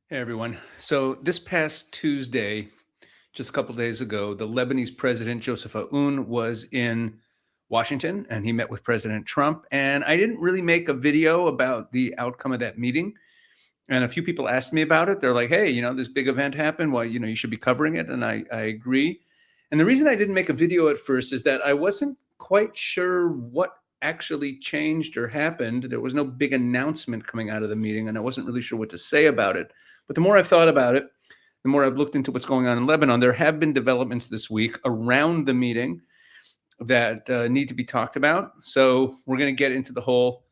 Hey everyone. So this past Tuesday, just a couple days ago, the Lebanese president Joseph Aoun was in Washington and he met with President Trump. And I didn't really make a video about the outcome of that meeting. And a few people asked me about it. They're like, hey, this big event happened. Well, you should be covering it. And I agree. And the reason I didn't make a video at first is that I wasn't quite sure what actually changed or happened. There was no big announcement coming out of the meeting, and I wasn't really sure what to say about it. But the more I've thought about it, the more I've looked into what's going on in Lebanon, there have been developments this week around the meeting that need to be talked about. So we're going to get into the whole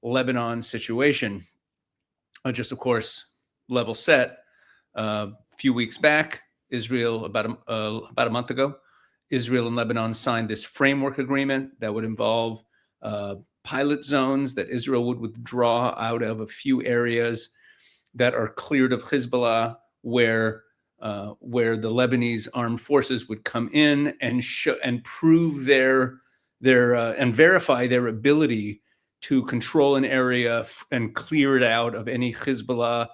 Lebanon situation. Just, of course, level set. A few weeks back, Israel, about a month ago, Israel and Lebanon signed this framework agreement that would involve pilot zones that Israel would withdraw out of a few areas that are cleared of Hezbollah, where the Lebanese armed forces would come in and prove their and verify their ability to control an area and clear it out of any Hezbollah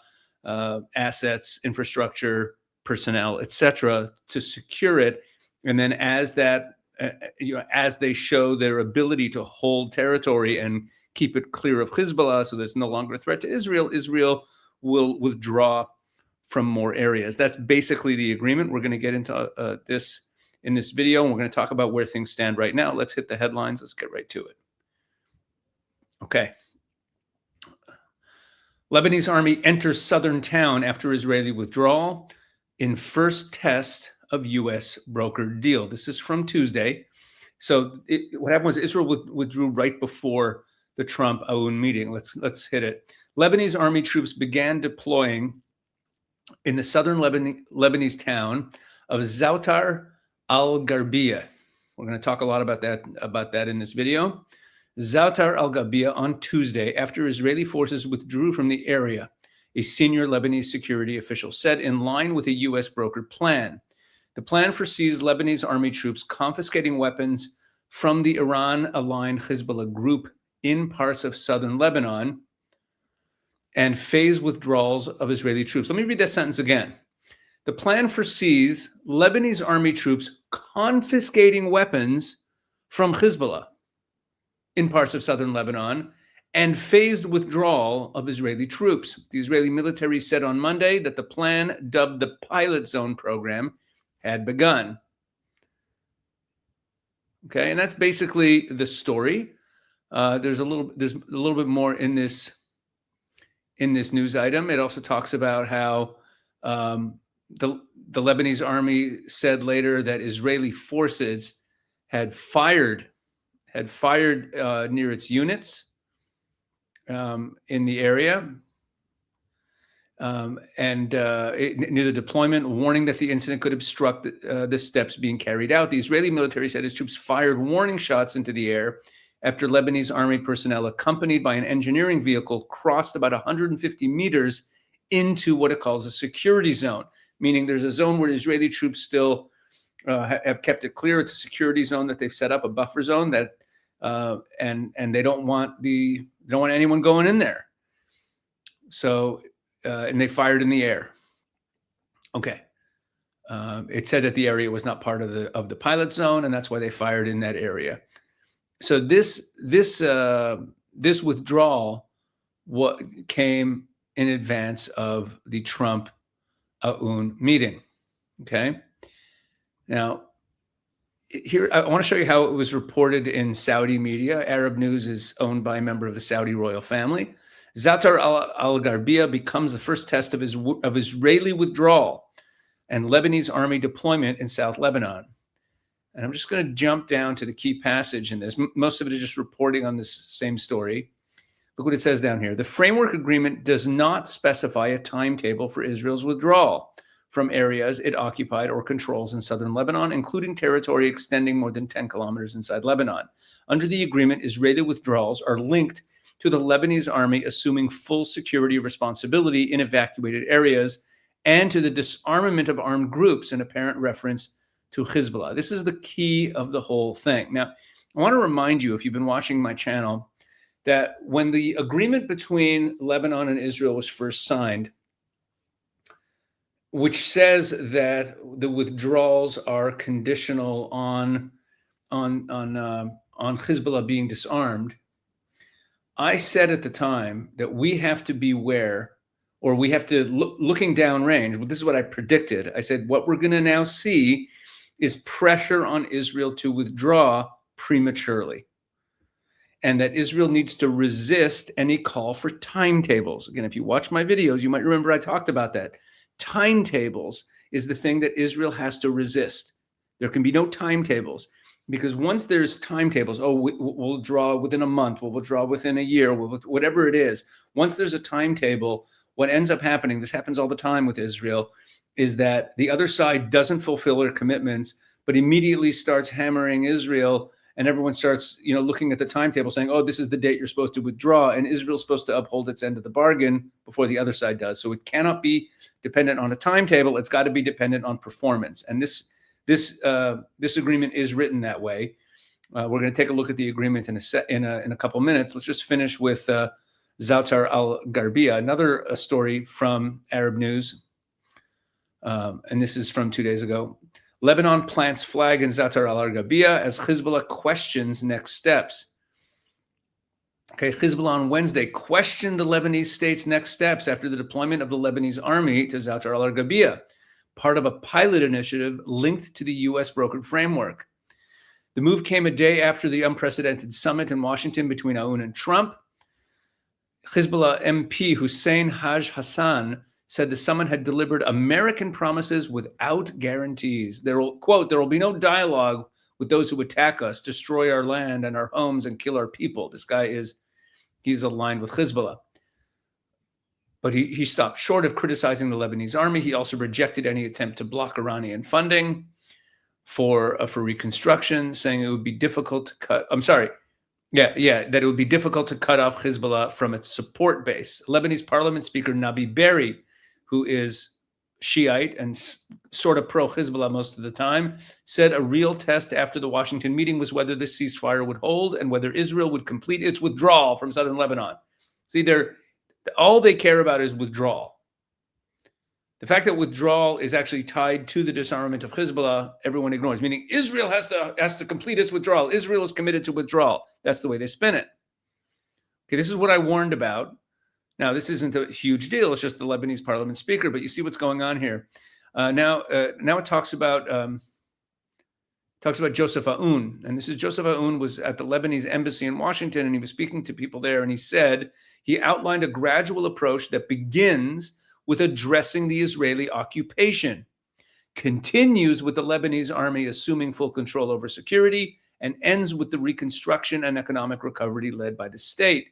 assets, infrastructure, personnel, etc., to secure it. And then as they show their ability to hold territory and keep it clear of Hezbollah, so there's no longer a threat to Israel, Israel will withdraw from more areas. That's basically the agreement. We're going to get into this in this video, and we're going to talk about where things stand right now. Let's hit the headlines. Let's get right to it. Okay. Lebanese army enters southern town after Israeli withdrawal in first test of U.S. brokered deal. This is from Tuesday. So what happened was Israel withdrew right before the Trump-Aoun meeting. Let's hit it. Lebanese army troops began deploying in the southern Lebanese town of Zoutar al-Gharbia. We're going to talk a lot about that in this video. Zoutar al-Gharbia on Tuesday after Israeli forces withdrew from the area, a senior Lebanese security official said, in line with a U.S. brokered plan. The plan foresees Lebanese army troops confiscating weapons from the Iran-aligned Hezbollah group in parts of southern Lebanon and phased withdrawals of Israeli troops. Let me read that sentence again. The plan foresees Lebanese army troops confiscating weapons from Hezbollah in parts of southern Lebanon and phased withdrawal of Israeli troops. The Israeli military said on Monday that the plan, dubbed the Pilot Zone Program, had begun. Okay, and that's basically the story. There's a little bit more in this news item. It also talks about how the Lebanese army said later that Israeli forces had fired near its units in the area. Near the deployment, warning that the incident could obstruct the steps being carried out. The Israeli military said its troops fired warning shots into the air after Lebanese army personnel, accompanied by an engineering vehicle, crossed about 150 meters into what it calls a security zone, meaning there's a zone where Israeli troops still have kept it clear. It's a security zone that they've set up, a buffer zone that, and they don't want anyone going in there. So. And they fired in the air. Okay. It said that the area was not part of the pilot zone, and that's why they fired in that area. So this withdrawal came in advance of the Trump-Aoun meeting. Okay. Now, here I want to show you how it was reported in Saudi media. Arab News is owned by a member of the Saudi royal family. Zoutar al-Gharbia becomes the first test of Israeli withdrawal and Lebanese army deployment in South Lebanon. And I'm just going to jump down to the key passage in this. Most of it is just reporting on this same story. Look what it says down here. The framework agreement does not specify a timetable for Israel's withdrawal from areas it occupied or controls in southern Lebanon, including territory extending more than 10 kilometers inside Lebanon. Under the agreement, Israeli withdrawals are linked to the Lebanese army assuming full security responsibility in evacuated areas and to the disarmament of armed groups, an apparent reference to Hezbollah. This is the key of the whole thing. Now, I want to remind you, if you've been watching my channel, that when the agreement between Lebanon and Israel was first signed, which says that the withdrawals are conditional on Hezbollah being disarmed. I said at the time that we have to beware, or we have to looking downrange. This is what I predicted. I said what we're going to now see is pressure on Israel to withdraw prematurely, and that Israel needs to resist any call for timetables. Again, if you watch my videos, you might remember I talked about that. Timetables is the thing that Israel has to resist. There can be no timetables, because once there's timetables, we'll draw within a month, we'll draw within a year, whatever it is. Once there's a timetable, what ends up happening, this happens all the time with Israel, is that the other side doesn't fulfill their commitments, but immediately starts hammering Israel, and everyone starts, looking at the timetable saying, oh, this is the date you're supposed to withdraw, and Israel's supposed to uphold its end of the bargain before the other side does. So it cannot be dependent on a timetable. It's got to be dependent on performance. And this agreement is written that way. We're going to take a look at the agreement in a couple minutes. Let's just finish with Zoutar al-Gharbia, another story from Arab News. And this is from 2 days ago. Lebanon plants flag in Zoutar al-Gharbia as Hezbollah questions next steps. Okay, Hezbollah on Wednesday questioned the Lebanese state's next steps after the deployment of the Lebanese army to Zoutar al-Gharbia, part of a pilot initiative linked to the U.S. brokered framework. The move came a day after the unprecedented summit in Washington between Aoun and Trump. Hezbollah MP Hussein Haj Hassan said the summit had delivered American promises without guarantees. There will be no dialogue with those who attack us, destroy our land and our homes, and kill our people. This guy he's aligned with Hezbollah. But he stopped short of criticizing the Lebanese army. He also rejected any attempt to block Iranian funding for reconstruction, saying it would be difficult to cut. That it would be difficult to cut off Hezbollah from its support base. Lebanese Parliament Speaker Nabi Berri, who is Shiite and sort of pro-Hezbollah most of the time, said a real test after the Washington meeting was whether this ceasefire would hold and whether Israel would complete its withdrawal from southern Lebanon. See, all they care about is withdrawal. The fact that withdrawal is actually tied to the disarmament of Hezbollah, everyone ignores, meaning Israel has to complete its withdrawal. Israel is committed to withdrawal. That's the way they spin it. Okay, this is what I warned about. Now, this isn't a huge deal. It's just the Lebanese parliament speaker, but you see what's going on here. Now it talks about Joseph Aoun, and this is Joseph Aoun was at the Lebanese embassy in Washington, and he was speaking to people there, and he outlined a gradual approach that begins with addressing the Israeli occupation, continues with the Lebanese army assuming full control over security, and ends with the reconstruction and economic recovery led by the state.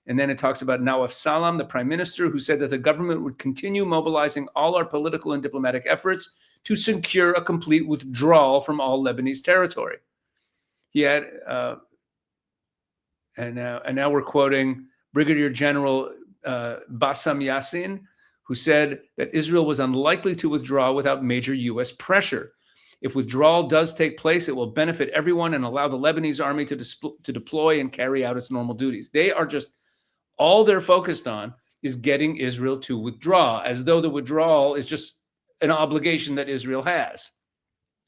And then it talks about Nawaf Salam, the prime minister, who said that the government would continue mobilizing all our political and diplomatic efforts to secure a complete withdrawal from all Lebanese territory. He had, and now we're quoting Brigadier General Bassam Yassin, who said that Israel was unlikely to withdraw without major U.S. pressure. If withdrawal does take place, it will benefit everyone and allow the Lebanese army to deploy and carry out its normal duties. All they're focused on is getting Israel to withdraw, as though the withdrawal is just an obligation that Israel has.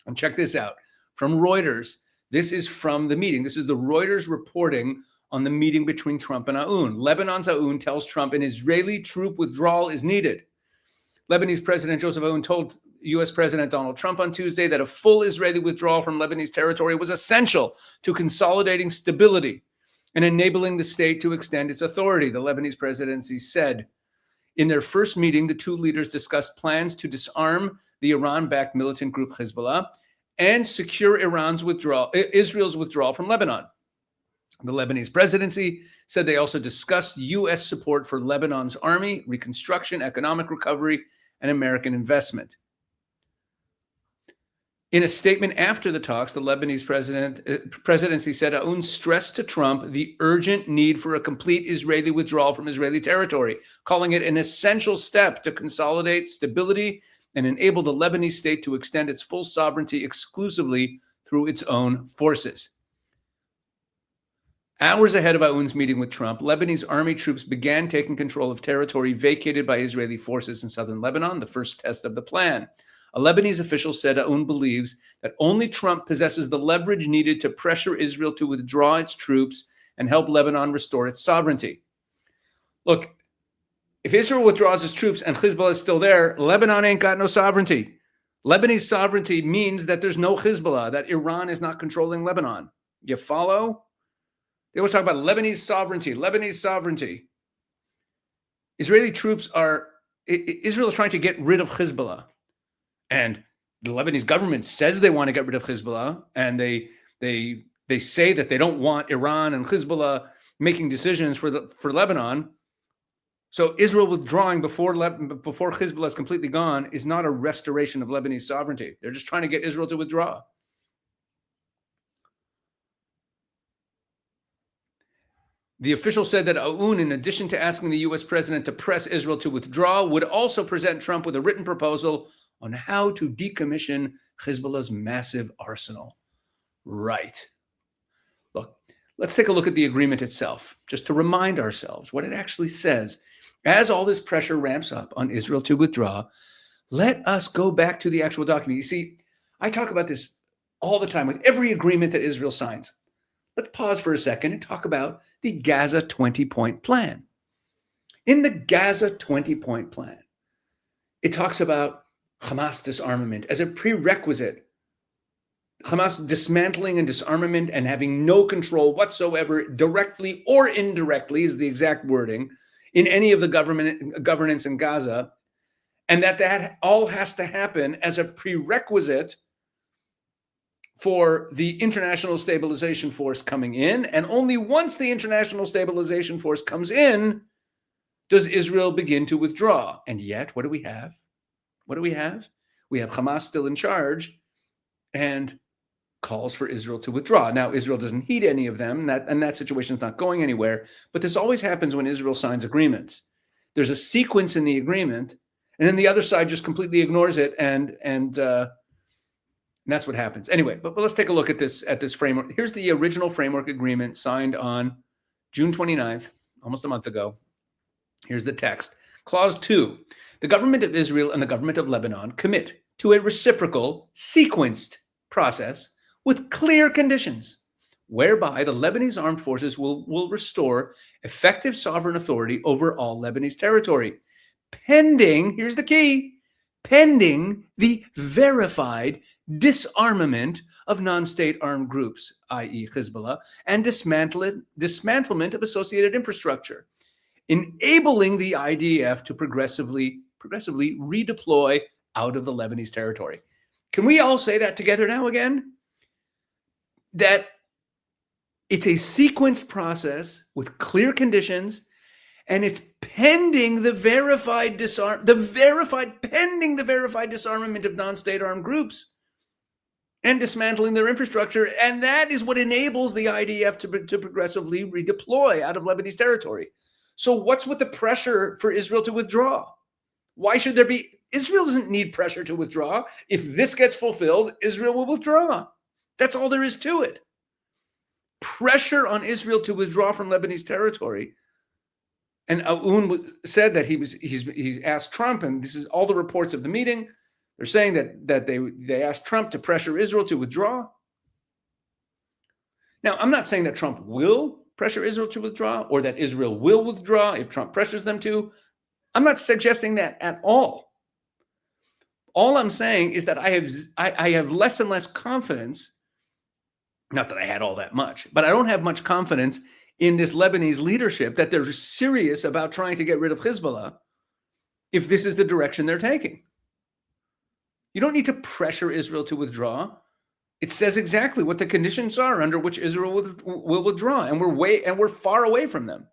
And check this out. From Reuters, this is from the meeting. This is the Reuters reporting on the meeting between Trump and Aoun. Lebanon's Aoun tells Trump an Israeli troop withdrawal is needed. Lebanese President Joseph Aoun told U.S. President Donald Trump on Tuesday that a full Israeli withdrawal from Lebanese territory was essential to consolidating stability and enabling the state to extend its authority, the Lebanese presidency said. In their first meeting, the two leaders discussed plans to disarm the Iran-backed militant group Hezbollah and secure Israel's withdrawal from Lebanon. The Lebanese presidency said they also discussed U.S. support for Lebanon's army, reconstruction, economic recovery, and American investment. In a statement after the talks, the Lebanese presidency said Aoun stressed to Trump the urgent need for a complete Israeli withdrawal from Israeli territory, calling it an essential step to consolidate stability and enable the Lebanese state to extend its full sovereignty exclusively through its own forces. Hours ahead of Aoun's meeting with Trump, Lebanese army troops began taking control of territory vacated by Israeli forces in southern Lebanon, the first test of the plan. A Lebanese official said Aoun believes that only Trump possesses the leverage needed to pressure Israel to withdraw its troops and help Lebanon restore its sovereignty. Look, if Israel withdraws its troops and Hezbollah is still there, Lebanon ain't got no sovereignty. Lebanese sovereignty means that there's no Hezbollah, that Iran is not controlling Lebanon. You follow? They always talk about Lebanese sovereignty, Lebanese sovereignty. Israel is trying to get rid of Hezbollah. And the Lebanese government says they want to get rid of Hezbollah, and they say that they don't want Iran and Hezbollah making decisions for Lebanon. So Israel withdrawing before Hezbollah is completely gone is not a restoration of Lebanese sovereignty. They're just trying to get Israel to withdraw. The official said that Aoun, in addition to asking the U.S. president to press Israel to withdraw, would also present Trump with a written proposal on how to decommission Hezbollah's massive arsenal. Right. Look, let's take a look at the agreement itself, just to remind ourselves what it actually says. As all this pressure ramps up on Israel to withdraw, let us go back to the actual document. You see, I talk about this all the time with every agreement that Israel signs. Let's pause for a second and talk about the Gaza 20-point plan. In the Gaza 20-point plan, it talks about Hamas disarmament as a prerequisite. Hamas dismantling and disarmament and having no control whatsoever, directly or indirectly, is the exact wording, in any of the governance in Gaza, and that all has to happen as a prerequisite for the International Stabilization Force coming in. And only once the International Stabilization Force comes in does Israel begin to withdraw. And yet, what do we have? What do we have? We have Hamas still in charge and calls for Israel to withdraw. Now, Israel doesn't heed any of them, and that situation is not going anywhere. But this always happens when Israel signs agreements. There's a sequence in the agreement, and then the other side just completely ignores it, and that's what happens. Anyway, but let's take a look at this framework. Here's the original framework agreement signed on June 29th, almost a month ago. Here's the text. Clause 2. The government of Israel and the government of Lebanon commit to a reciprocal, sequenced process with clear conditions, whereby the Lebanese armed forces will restore effective sovereign authority over all Lebanese territory, pending, here's the key, pending the verified disarmament of non-state armed groups, i.e. Hezbollah, and dismantlement of associated infrastructure, enabling the IDF to progressively redeploy out of the Lebanese territory. Can we all say that together now again? That it's a sequenced process with clear conditions, and it's pending the verified disarmament of non-state armed groups and dismantling their infrastructure. And that is what enables the IDF to progressively redeploy out of Lebanese territory. So what's with the pressure for Israel to withdraw? Why should there be? Israel doesn't need pressure to withdraw. If this gets fulfilled, Israel will withdraw. That's all there is to it. Pressure on Israel to withdraw from Lebanese territory. And Aoun said that he asked Trump, and this is all the reports of the meeting. They're saying that they asked Trump to pressure Israel to withdraw. Now, I'm not saying that Trump will pressure Israel to withdraw or that Israel will withdraw if Trump pressures them to. I'm not suggesting that at all. All I'm saying is that I have less and less confidence, not that I had all that much, but I don't have much confidence in this Lebanese leadership that they're serious about trying to get rid of Hezbollah if this is the direction they're taking. You don't need to pressure Israel to withdraw. It says exactly what the conditions are under which Israel will withdraw, and we're far away from them.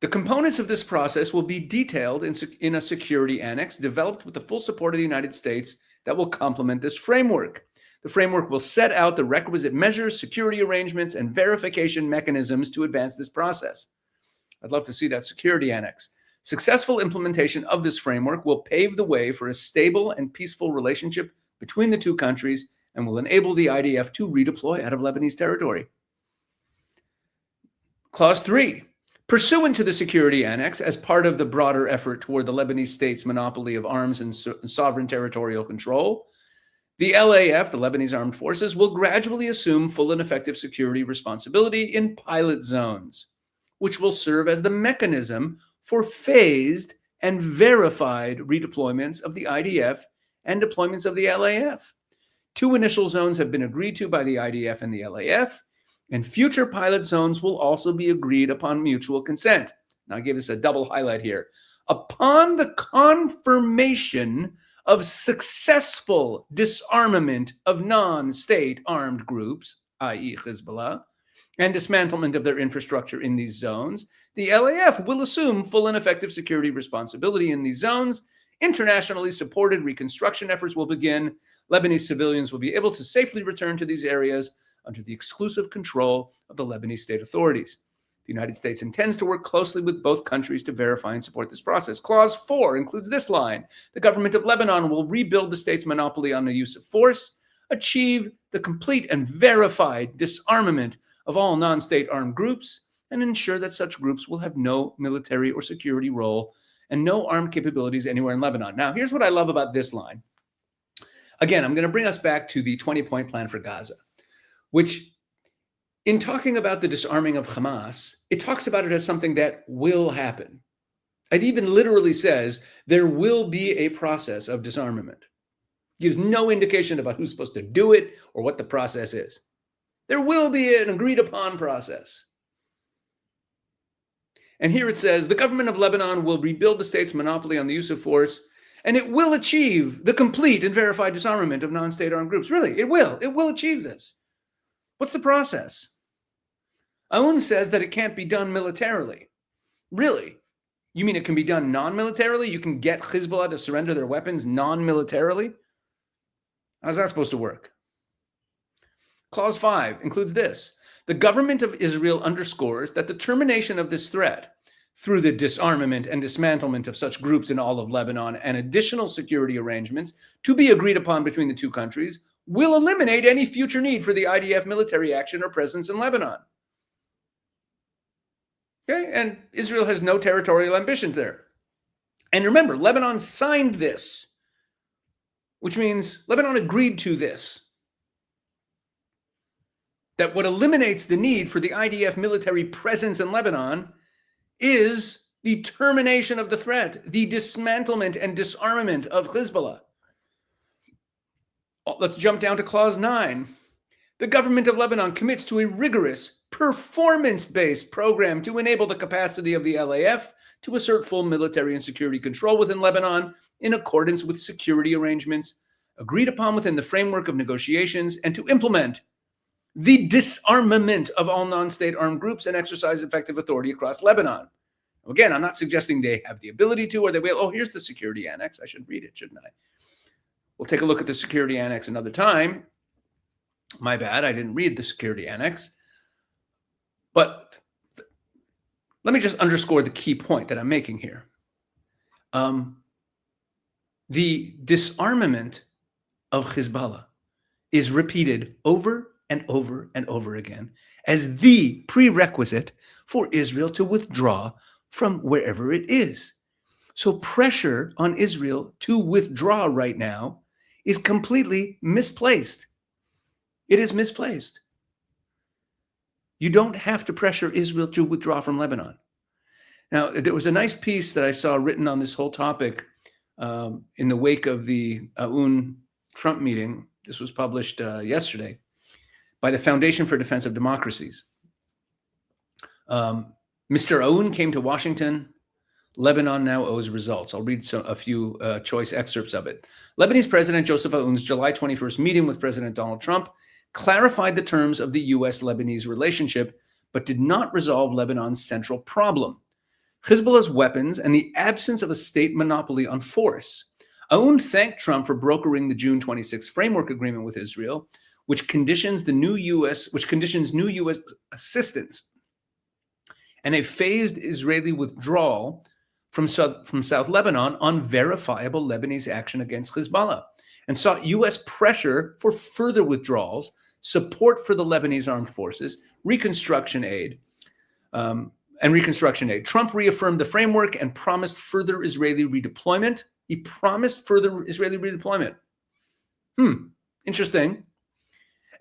The components of this process will be detailed in a security annex developed with the full support of the United States that will complement this framework. The framework will set out the requisite measures, security arrangements, and verification mechanisms to advance this process. I'd love to see that security annex. Successful implementation of this framework will pave the way for a stable and peaceful relationship between the two countries and will enable the IDF to redeploy out of Lebanese territory. Clause 3. Pursuant to the security annex, as part of the broader effort toward the Lebanese state's monopoly of arms and sovereign territorial control, the LAF, the Lebanese Armed Forces, will gradually assume full and effective security responsibility in pilot zones, which will serve as the mechanism for phased and verified redeployments of the IDF and deployments of the LAF. 2 initial zones have been agreed to by the IDF and the LAF, and future pilot zones will also be agreed upon mutual consent. Now, I give this a double highlight here. Upon the confirmation of successful disarmament of non-state armed groups, i.e. Hezbollah, and dismantlement of their infrastructure in these zones, the LAF will assume full and effective security responsibility in these zones. Internationally supported reconstruction efforts will begin. Lebanese civilians will be able to safely return to these areas under the exclusive control of the Lebanese state authorities. The United States intends to work closely with both countries to verify and support this process. Clause 4 includes this line: the government of Lebanon will rebuild the state's monopoly on the use of force, achieve the complete and verified disarmament of all non-state armed groups, and ensure that such groups will have no military or security role and no armed capabilities anywhere in Lebanon. Now, here's what I love about this line. Again, I'm going to bring us back to the 20-point plan for Gaza, which, in talking about the disarming of Hamas, it talks about it as something that will happen. It even literally says there will be a process of disarmament. It gives no indication about who's supposed to do it or what the process is. There will be an agreed upon process. And here it says, the government of Lebanon will rebuild the state's monopoly on the use of force, and it will achieve the complete and verified disarmament of non-state armed groups. Really, it will. It will achieve this. What's the process? Aoun says that it can't be done militarily. Really? You mean it can be done non-militarily? You can get Hezbollah to surrender their weapons non-militarily? How's that supposed to work? Clause 5 includes this: the government of Israel underscores that the termination of this threat through the disarmament and dismantlement of such groups in all of Lebanon and additional security arrangements to be agreed upon between the two countries will eliminate any future need for the IDF military action or presence in Lebanon. Okay, and Israel has no territorial ambitions there. And remember, Lebanon signed this, which means Lebanon agreed to this. That what eliminates the need for the IDF military presence in Lebanon is the termination of the threat, the dismantlement and disarmament of Hezbollah. Let's jump down to clause 9. The government of Lebanon commits to a rigorous, performance-based program to enable the capacity of the LAF to assert full military and security control within Lebanon in accordance with security arrangements agreed upon within the framework of negotiations, and to implement the disarmament of all non-state armed groups and exercise effective authority across Lebanon. Again, I'm not suggesting they have the ability to or they will. Oh, here's the security annex. I should read it, shouldn't I? We'll take a look at the security annex another time. My bad, I didn't read the security annex. But let me just underscore the key point that I'm making here. The disarmament of Hezbollah is repeated over and over and over again as the prerequisite for Israel to withdraw from wherever it is. So pressure on Israel to withdraw right now is completely misplaced. It is misplaced. You don't have to pressure Israel to withdraw from Lebanon. Now, there was a nice piece that I saw written on this whole topic in the wake of the Aoun-Trump meeting. This was published yesterday by the Foundation for Defense of Democracies. Mr. Aoun came to Washington. Lebanon now owes results. I'll read a few choice excerpts of it. Lebanese President Joseph Aoun's July 21st meeting with President Donald Trump clarified the terms of the U.S.-Lebanese relationship, but did not resolve Lebanon's central problem: Hezbollah's weapons and the absence of a state monopoly on force. Aoun thanked Trump for brokering the June 26 framework agreement with Israel, which conditions new U.S. assistance and a phased Israeli withdrawal from South Lebanon on verifiable Lebanese action against Hezbollah. and sought U.S. pressure for further withdrawals, support for the Lebanese armed forces, reconstruction aid. Trump reaffirmed the framework and promised further Israeli redeployment. He promised further Israeli redeployment. Interesting.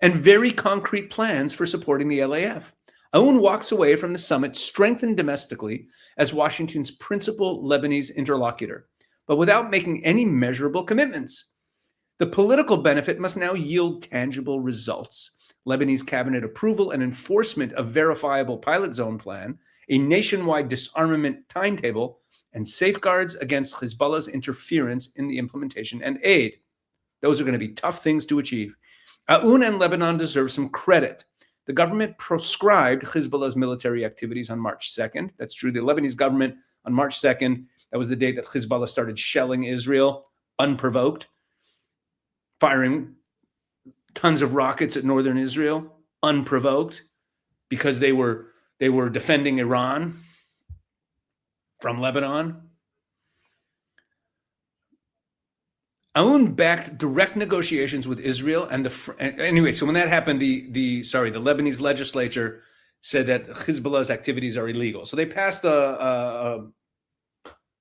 And very concrete plans for supporting the LAF. Aoun walks away from the summit strengthened domestically as Washington's principal Lebanese interlocutor, but without making any measurable commitments. The political benefit must now yield tangible results. Lebanese cabinet approval and enforcement of verifiable pilot zone plan, a nationwide disarmament timetable, and safeguards against Hezbollah's interference in the implementation and aid. Those are going to be tough things to achieve. Aoun and Lebanon deserve some credit. The government proscribed Hezbollah's military activities on March 2nd. That's true. The Lebanese government on March 2nd, that was the day that Hezbollah started shelling Israel unprovoked, firing tons of rockets at northern Israel unprovoked because they were defending Iran from Lebanon. Aoun backed direct negotiations with Israel, and anyway. So when that happened, the Lebanese legislature said that Hezbollah's activities are illegal. So they passed a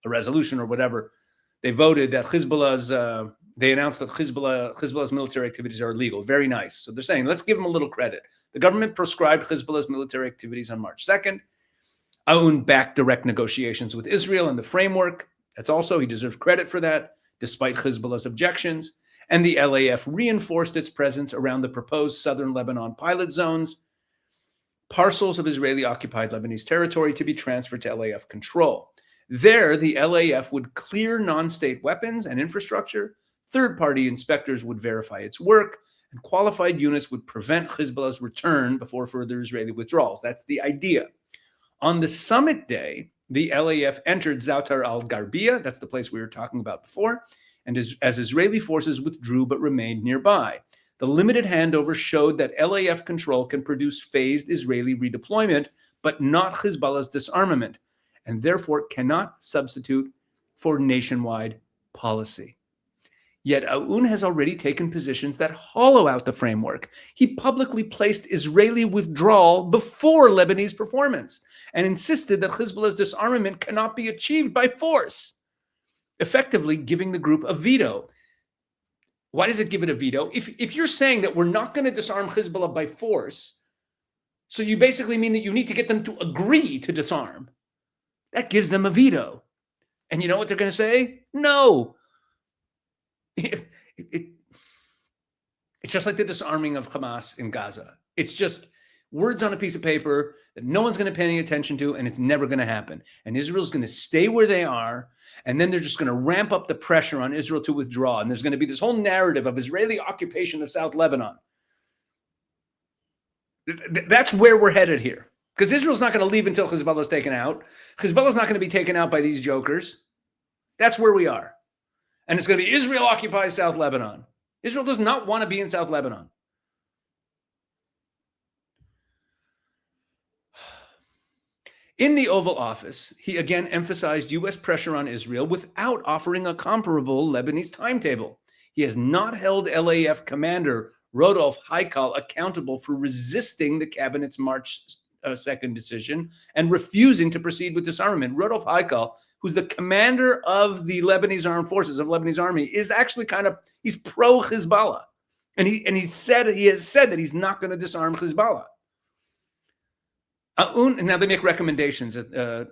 resolution or whatever. They voted that they announced that Hezbollah's military activities are illegal. Very nice. So they're saying, let's give them a little credit. The government proscribed Hezbollah's military activities on March 2nd. Aoun backed direct negotiations with Israel and the framework. He deserves credit for that, despite Hezbollah's objections. And the LAF reinforced its presence around the proposed southern Lebanon pilot zones, parcels of Israeli-occupied Lebanese territory to be transferred to LAF control. There, the LAF would clear non-state weapons and infrastructure, third-party inspectors would verify its work, and qualified units would prevent Hezbollah's return before further Israeli withdrawals. That's the idea. On the summit day, the LAF entered Zoutar al-Gharbia, that's the place we were talking about before, and as Israeli forces withdrew but remained nearby. The limited handover showed that LAF control can produce phased Israeli redeployment, but not Hezbollah's disarmament, and therefore cannot substitute for nationwide policy. Yet Aoun has already taken positions that hollow out the framework. He publicly placed Israeli withdrawal before Lebanese performance and insisted that Hezbollah's disarmament cannot be achieved by force, effectively giving the group a veto. Why does it give it a veto? If you're saying that we're not going to disarm Hezbollah by force, so you basically mean that you need to get them to agree to disarm. That gives them a veto. And you know what they're going to say? No. It's just like the disarming of Hamas in Gaza. It's just words on a piece of paper that no one's going to pay any attention to, and it's never going to happen. And Israel's going to stay where they are, and then they're just going to ramp up the pressure on Israel to withdraw. And there's going to be this whole narrative of Israeli occupation of South Lebanon. That's where we're headed here. Because Israel's not going to leave until Hezbollah is taken out. Hezbollah's not going to be taken out by these jokers. That's where we are. And it's going to be Israel occupies South Lebanon. Israel does not want to be in South Lebanon. In the Oval Office, he again emphasized U.S. pressure on Israel without offering a comparable Lebanese timetable. He has not held LAF commander Rodolphe Haikal accountable for resisting the cabinet's March 2nd decision and refusing to proceed with disarmament. Rodolphe Haikal, who's the commander of the Lebanese armed forces, of Lebanese army, is actually he's pro-Hezbollah. And he has said that he's not going to disarm Hezbollah. Aoun, and now they make recommendations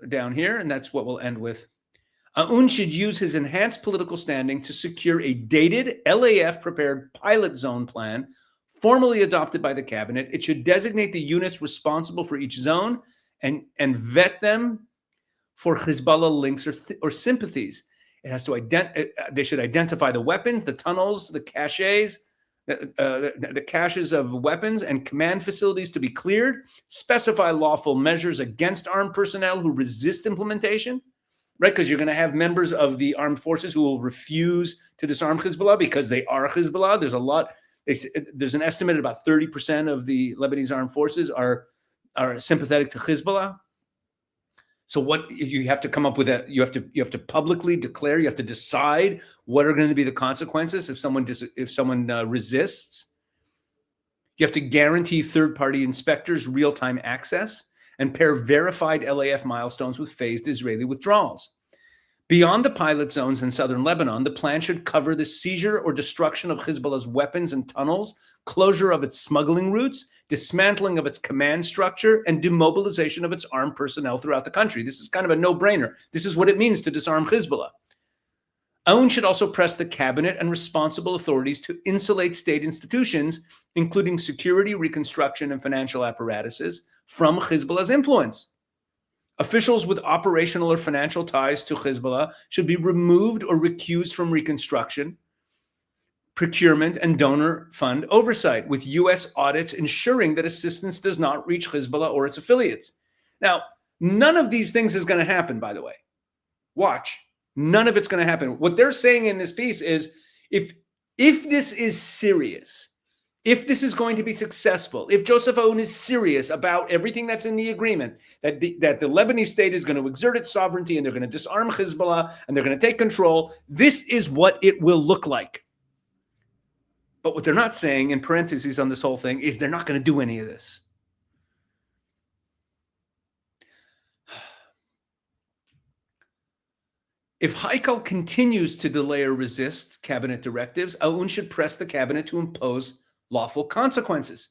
down here, and that's what we'll end with. Aoun should use his enhanced political standing to secure a dated LAF-prepared pilot zone plan formally adopted by the cabinet. It should designate the units responsible for each zone and vet them for Hezbollah links or sympathies. It has to they should identify the weapons, the tunnels, the caches, the caches of weapons and command facilities to be cleared, specify lawful measures against armed personnel who resist implementation, right? Because you're going to have members of the armed forces who will refuse to disarm Hezbollah because they are Hezbollah. There's an estimate about 30% of the Lebanese armed forces are sympathetic to Hezbollah. So what you have to come up with you have to publicly declare, you have to decide what are going to be the consequences if someone resists. You have to guarantee third-party inspectors real-time access and pair verified LAF milestones with phased Israeli withdrawals. Beyond the pilot zones in southern Lebanon, the plan should cover the seizure or destruction of Hezbollah's weapons and tunnels, closure of its smuggling routes, dismantling of its command structure, and demobilization of its armed personnel throughout the country. This is kind of a no-brainer. This is what it means to disarm Hezbollah. Aoun should also press the cabinet and responsible authorities to insulate state institutions, including security, reconstruction, and financial apparatuses, from Hezbollah's influence. Officials with operational or financial ties to Hezbollah should be removed or recused from reconstruction, procurement, and donor fund oversight, with U.S. audits ensuring that assistance does not reach Hezbollah or its affiliates. Now, none of these things is going to happen, by the way. Watch. None of it's going to happen. What they're saying in this piece is if this is serious, if this is going to be successful, if Joseph Aoun is serious about everything that's in the agreement, that the Lebanese state is going to exert its sovereignty and they're going to disarm Hezbollah and they're going to take control, this is what it will look like. But what they're not saying, in parentheses on this whole thing, is they're not going to do any of this. If Haikal continues to delay or resist cabinet directives, Aoun should press the cabinet to impose lawful consequences.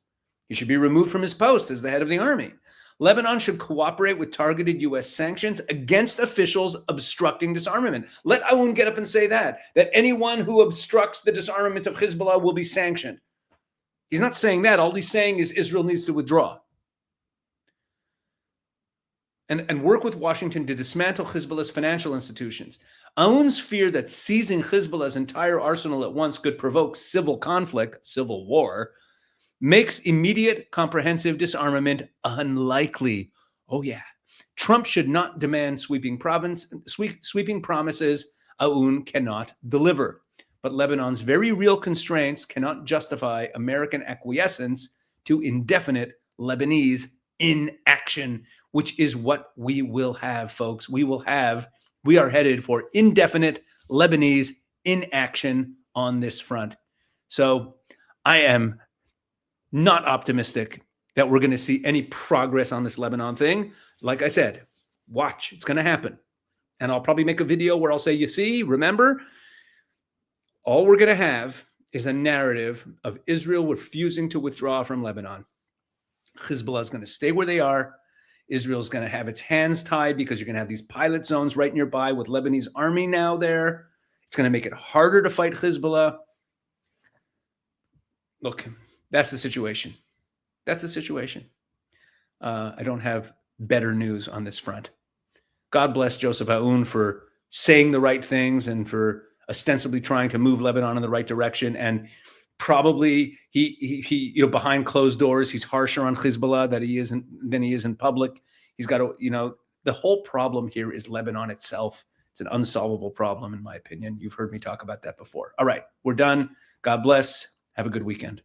He should be removed from his post as the head of the army. Lebanon should cooperate with targeted U.S. sanctions against officials obstructing disarmament. Let Aoun get up and say that anyone who obstructs the disarmament of Hezbollah will be sanctioned. He's not saying that. All he's saying is Israel needs to withdraw. And work with Washington to dismantle Hezbollah's financial institutions. Aoun's fear that seizing Hezbollah's entire arsenal at once could provoke civil conflict, civil war, makes immediate comprehensive disarmament unlikely. Oh yeah. Trump should not demand sweeping promises Aoun cannot deliver. But Lebanon's very real constraints cannot justify American acquiescence to indefinite Lebanese inaction, which is what we will have, folks. We are headed for indefinite Lebanese inaction on this front. So I am not optimistic that we're going to see any progress on this Lebanon thing. Like I said, watch, it's going to happen. And I'll probably make a video where I'll say, you see, remember, all we're going to have is a narrative of Israel refusing to withdraw from Lebanon. Hezbollah is going to stay where they are. Israel is going to have its hands tied because you're going to have these pilot zones right nearby with Lebanese army now there. It's going to make it harder to fight Hezbollah. Look, that's the situation. That's the situation. I don't have better news on this front. God bless Joseph Aoun for saying the right things and for ostensibly trying to move Lebanon in the right direction. And probably he behind closed doors, he's harsher on Hezbollah than he is in public. He's got to, the whole problem here is Lebanon itself. It's an unsolvable problem, in my opinion. You've heard me talk about that before. All right, we're done. God bless. Have a good weekend.